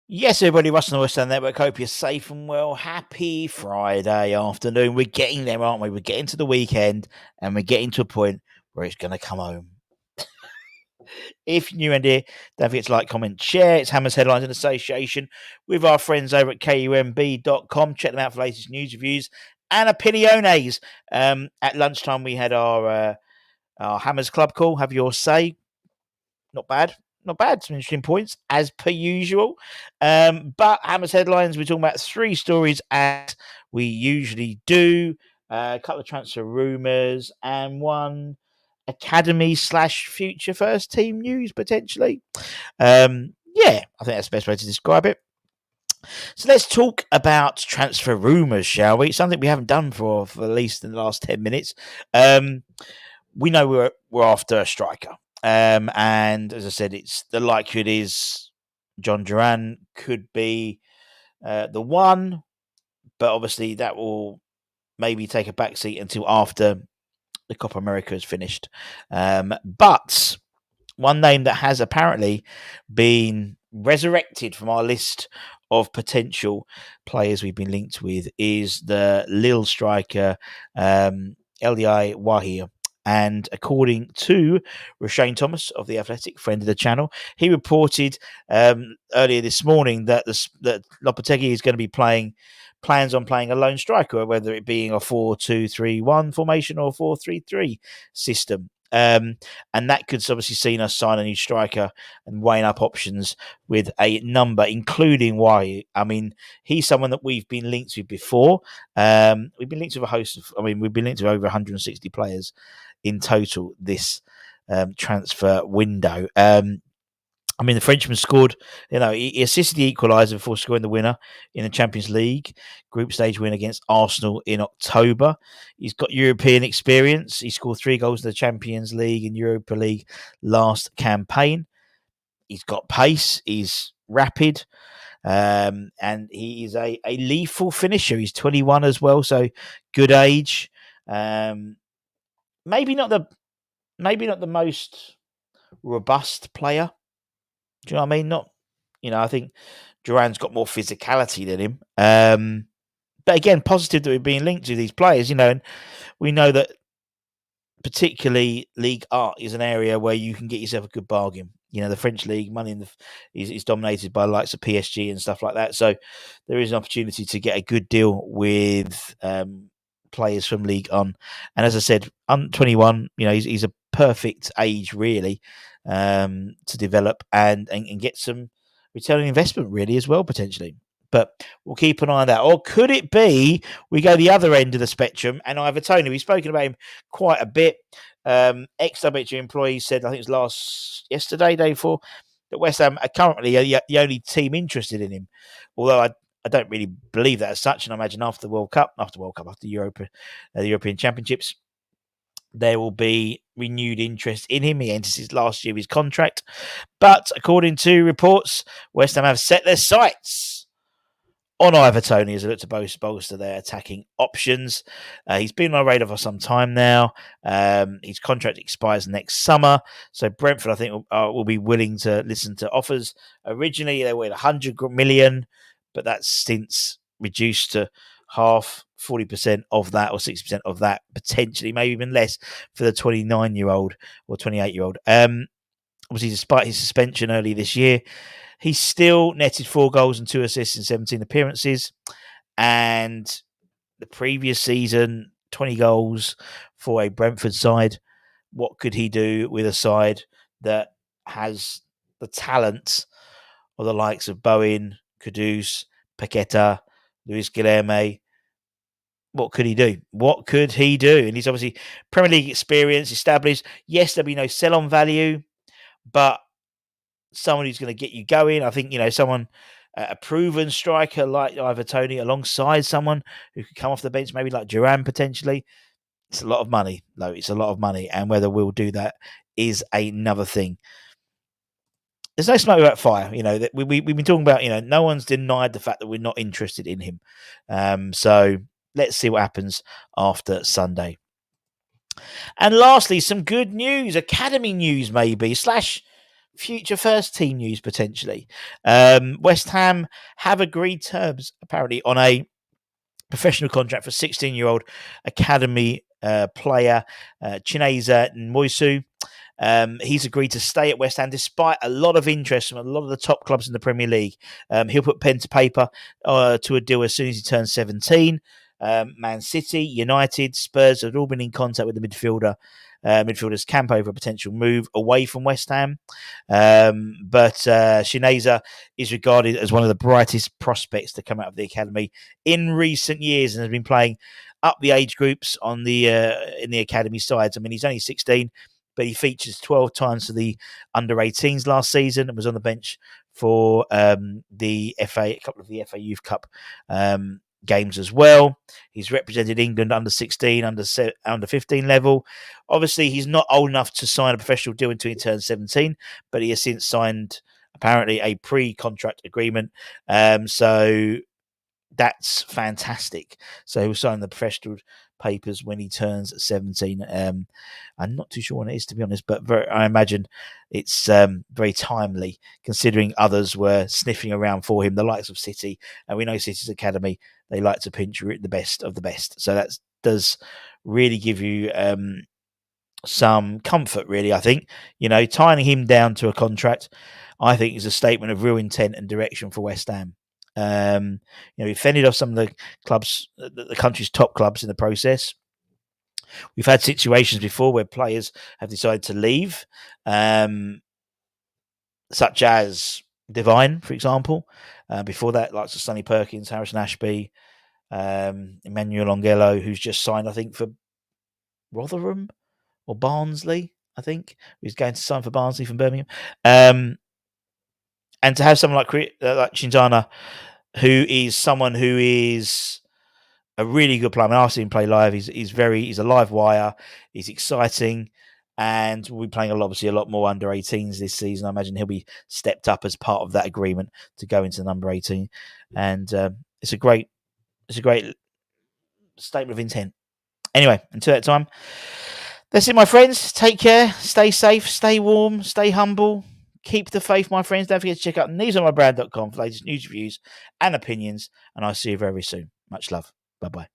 Yes, everybody, Russ and the West End Network. Hope you're safe and well. Happy Friday afternoon. We're getting there, aren't we? We're getting to the weekend and we're getting to a point where it's going to come home. If you're new and here, don't forget to like, comment, share. It's Hammers Headlines in association with our friends over at kumb.com. Check them out for latest news, reviews, and opiniones. At lunchtime, we had our Hammers Club call. Have your say. Not bad. Not bad. Some interesting points, as per usual. But Hammers Headlines, we're talking about 3 stories as we usually do. A couple of transfer rumours and one academy / future first team news, potentially. Yeah, I think that's the best way to describe it. So let's talk about transfer rumours, shall we? Something we haven't done for at least in the last 10 minutes. We know we're after a striker. And as I said, it's the likelihood is John Duran could be the one, but obviously that will maybe take a backseat until after the Copa America is finished. But one name that has apparently been resurrected from our list of potential players we've been linked with is the Lille striker Elye Wahi. And according to Rashane Thomas of The Athletic, friend of the channel, he reported earlier this morning that that Lopetegui is going to be plans on playing a lone striker, whether it being a 4-2-3-1 formation or 4-3-3 system. And that could obviously see us sign a new striker and weighing up options with a number, including Wahi. I mean, he's someone that we've been linked with before. We've been linked with we've been linked with over 160 players in total this transfer window. The Frenchman scored, he assisted the equaliser before scoring the winner in the Champions League group stage win against Arsenal in October. He's got European experience. He scored 3 goals in the Champions League and Europa League last campaign. He's got pace. He's rapid. And he is a lethal finisher. He's 21 as well, so good age. Maybe not the most robust player. Do you know what I mean? I think Duran's got more physicality than him. But again, positive that we're being linked to these players, and we know that particularly Ligue Art is an area where you can get yourself a good bargain. The French league, money is dominated by the likes of PSG and stuff like that. So there is an opportunity to get a good deal with players from Ligue 1. And as I said, 21, he's a perfect age really to develop and get some return on investment really as well potentially. But we'll keep an eye on that. Or could it be we go the other end of the spectrum and either Toney, we've spoken about him quite a bit. Ex-WHU employees said, I think it was yesterday, day before, that West Ham are currently the only team interested in him. Although I don't really believe that as such, and I imagine after the European Championships, there will be renewed interest in him. He enters his last year of his contract. But according to reports, West Ham have set their sights on Ivan Toney as they look to bolster their attacking options. He's been on our radar for some time now. His contract expires next summer. So Brentford, I think, will be willing to listen to offers. Originally, they were 100 million, but that's since reduced to half, 40% of that or 60% of that, potentially, maybe even less for the 29-year-old or 28-year-old. Obviously, despite his suspension early this year, he's still netted 4 goals and 2 assists in 17 appearances. And the previous season, 20 goals for a Brentford side. What could he do with a side that has the talent of the likes of Bowen, Kudus, Paqueta, Luis Guilherme? What could he do? And he's obviously Premier League experience, established. Yes, there'll be no sell-on value, but someone who's going to get you going. I think, someone, a proven striker like Ivan Toney alongside someone who could come off the bench, maybe like Duran potentially. It's a lot of money, though. It's a lot of money, and whether we'll do that is another thing. There's no smoke without fire. That we've been talking about. No one's denied the fact that we're not interested in him. So let's see what happens after Sunday. And lastly, some good news, academy news maybe, / future first team news potentially. West Ham have agreed terms apparently on a professional contract for 16-year-old academy player Chineza Nwosu. He's agreed to stay at West Ham despite a lot of interest from a lot of the top clubs in the Premier League. He'll put pen to paper to a deal as soon as he turns 17. Man City, United, Spurs have all been in contact with the midfielder. Midfielders camp over a potential move away from West Ham. But Chineza is regarded as one of the brightest prospects to come out of the academy in recent years and has been playing up the age groups on the in the academy sides. I mean, he's only 16, but he features 12 times for the under-18s last season and was on the bench for the FA, a couple of the FA Youth Cup games as well. He's represented England under 16, under 15 level. Obviously, he's not old enough to sign a professional deal until he turns 17, but he has since signed apparently a pre-contract agreement. So that's fantastic. So he'll sign the professional papers when he turns 17. I'm not too sure when it is, to be honest, but I imagine it's very timely considering others were sniffing around for him, the likes of City. And we know City's academy, they like to pinch the best of the best. So that does really give you some comfort, really, I think. Tying him down to a contract, I think, is a statement of real intent and direction for West Ham. He fended off some of the clubs, the country's top clubs in the process. We've had situations before where players have decided to leave, such as Devine, for example. Before that, like Sonny Perkins, Harrison Ashby, Emmanuel Ongello, who's just signed, I think, for Rotherham or Barnsley, I think. He's going to sign for Barnsley from Birmingham. And to have someone like Chinzana, who is someone who is a really good player. I mean, I've seen him play live. He's a live wire. He's exciting. And we'll be playing obviously a lot more under 18s this season. I imagine he'll be stepped up as part of that agreement to go into the number 18. And it's a great statement of intent. Anyway, until that time, that's it, my friends. Take care. Stay safe. Stay warm. Stay humble. Keep the faith, my friends. Don't forget to check out newsonmybrand.com for latest news, reviews, and opinions. And I'll see you very soon. Much love. Bye-bye.